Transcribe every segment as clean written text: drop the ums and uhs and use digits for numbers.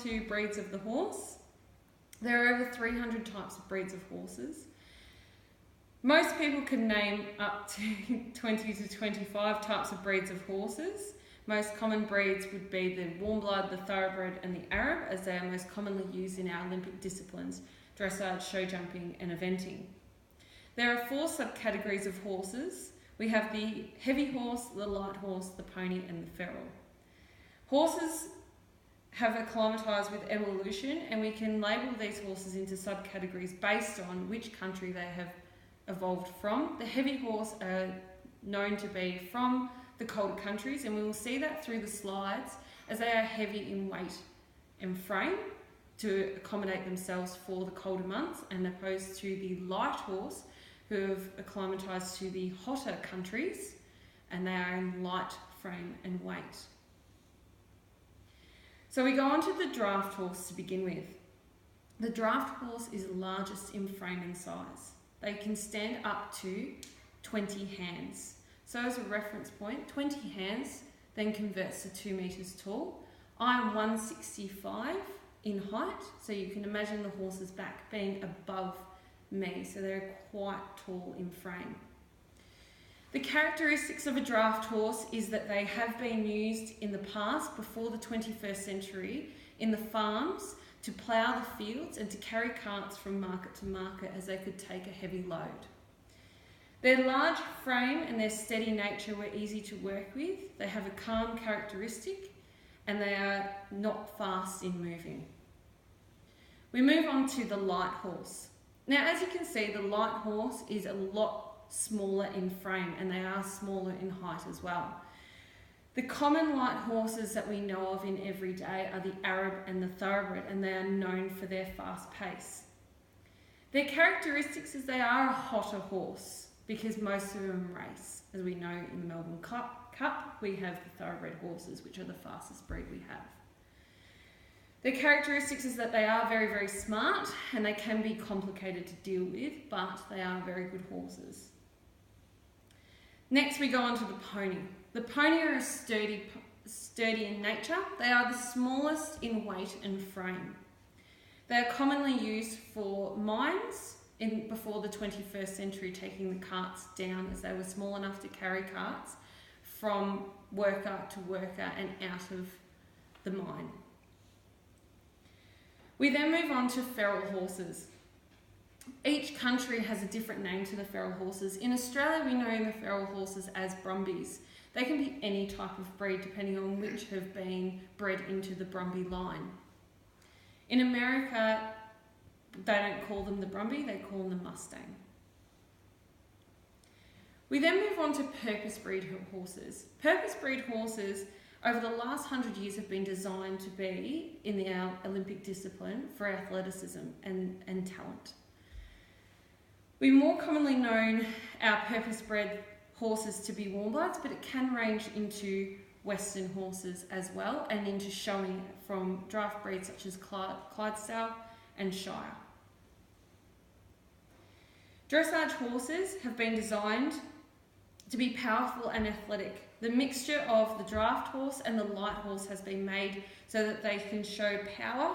to breeds of the horse. There are over 300 types of breeds of horses. Most people can name up to 20 to 25 types of breeds of horses. Most common breeds would be the warm blood, the thoroughbred and the Arab, as they are most commonly used in our Olympic disciplines, dressage, show jumping and eventing. There are 4 subcategories of horses. We have the heavy horse, the light horse, the pony and the feral. Horses have acclimatised with evolution, and we can label these horses into subcategories based on which country they have evolved from. The heavy horse are known to be from the colder countries, and we will see that through the slides, as they are heavy in weight and frame to accommodate themselves for the colder months, and opposed to the light horse, who have acclimatised to the hotter countries, and they are in light frame and weight. So we go on to the draft horse to begin with. The draft horse is largest in frame and size. They can stand up to 20 hands. So as a reference point, 20 hands then converts to 2 metres tall. I am 165 in height, so you can imagine the horse's back being above me, so they're quite tall in frame. The characteristics of a draft horse is that they have been used in the past, before the 21st century, in the farms to plough the fields and to carry carts from market to market, as they could take a heavy load. Their large frame and their steady nature were easy to work with. They have a calm characteristic and they are not fast in moving. We move on to the light horse. Now, as you can see, the light horse is a lot smaller in frame, and they are smaller in height as well. The common light horses that we know of in every day are the Arab and the thoroughbred, and they are known for their fast pace. Their characteristics is they are a hotter horse, because most of them race. As we know, in the Melbourne Cup, we have the thoroughbred horses, which are the fastest breed we have. Their characteristics is that they are very, very smart, and they can be complicated to deal with, but they are very good horses. Next, we go on to the pony. The pony are sturdy in nature. They are the smallest in weight and frame. They are commonly used for mines before the 21st century, taking the carts down, as they were small enough to carry carts from worker to worker and out of the mine. We then move on to feral horses. Each country has a different name to the feral horses. In Australia, we know the feral horses as brumbies. They can be any type of breed, depending on which have been bred into the Brumby line. In America, they don't call them the Brumby, they call them the Mustang. We then move on to purpose breed horses. Purpose breed horses, over the last 100 years, have been designed to be in our Olympic discipline for athleticism and talent. We more commonly known our purpose-bred horses to be warm bloods, but it can range into Western horses as well, and into showing from draft breeds such as Clydesdale and Shire. Dressage horses have been designed to be powerful and athletic. The mixture of the draft horse and the light horse has been made so that they can show power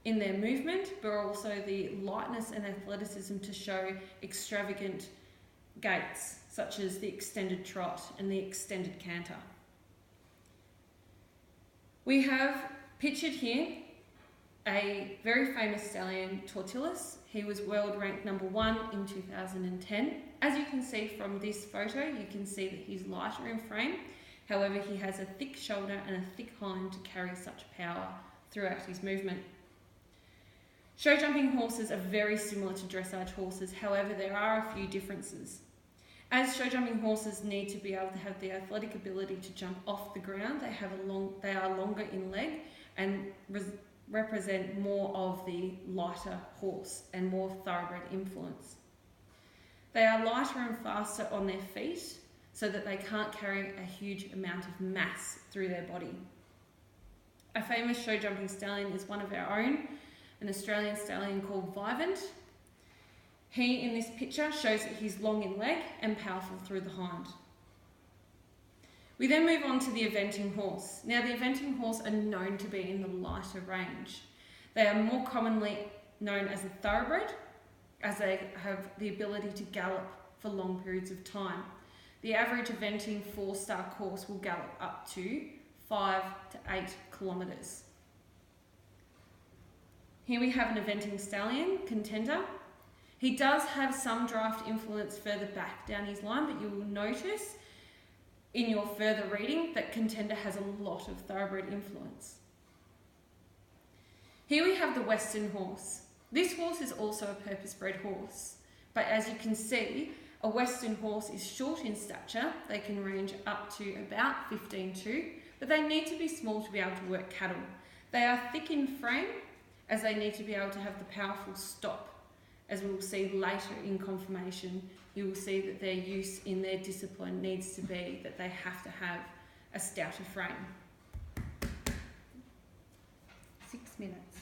in their movement, but also the lightness and athleticism to show extravagant gaits, such as the extended trot and the extended canter. We have pictured here a very famous stallion, Tortillus. He was world ranked #1 in 2010. As you can see from this photo, you can see that he's lighter in frame. However, he has a thick shoulder and a thick hind to carry such power throughout his movement. Show jumping horses are very similar to dressage horses, however there are a few differences. As show jumping horses need to be able to have the athletic ability to jump off the ground, they are longer in leg and represent more of the lighter horse and more thoroughbred influence. They are lighter and faster on their feet, so that they can't carry a huge amount of mass through their body. A famous show jumping stallion is one of our own, an Australian stallion called Vivant. He, in this picture, shows that he's long in leg and powerful through the hind. We then move on to the eventing horse. Now, the eventing horse are known to be in the lighter range. They are more commonly known as a thoroughbred, as they have the ability to gallop for long periods of time. The average eventing 4-star course will gallop up to 5 to 8 kilometres. Here we have an eventing stallion, Contender. He does have some draft influence further back down his line, but you will notice in your further reading that Contender has a lot of thoroughbred influence. Here we have the Western Horse. This horse is also a purpose-bred horse, but as you can see, a Western horse is short in stature. They can range up to about 15'2", but they need to be small to be able to work cattle. They are thick in frame, as they need to be able to have the powerful stop. As we will see later in conformation, you will see that their use in their discipline needs to be that they have to have a stouter frame. 6 minutes.